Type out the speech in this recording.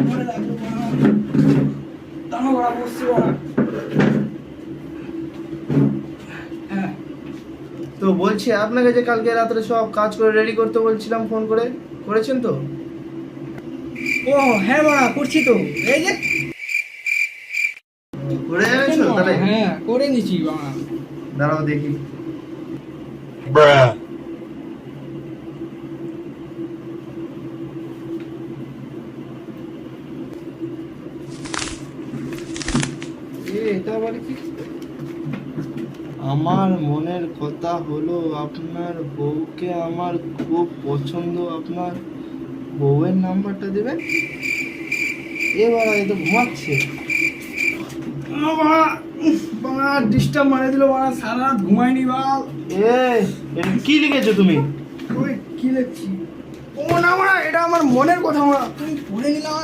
মনে লাগলো বাড়া, দাঁড়া বাড়া, বসছি বাড়া। হ্যাঁ, তো বলছি আপনাকে যে কালকে রাত্রে সব কাজ করে রেডি করতে বলছিলাম ফোন করে, করেছেন তো? ও হ্যাঁ বাড়া, করছি তো, এই যে করে এনেছো তাহলে? হ্যাঁ করে নিছি বাড়া। দাঁড়াও দেখি। এটা আবার কি? আমার মনের কথা হলো আপনার বউকে আমার খুব পছন্দ, আপনার বউয়ের নাম্বারটা দেবেন। এবার এ তো ঘুমাচ্ছে। বাড়া ডিস্টার্ব মারে দিল বাড়া, সারা রাত ঘুমাইনি বাল। এটা কি লিখেছো তুমি? ওই কি লিখছি? ও না বাড়া, এটা আমার মনের কথা বাড়া, তুমি পড়ে নিলা।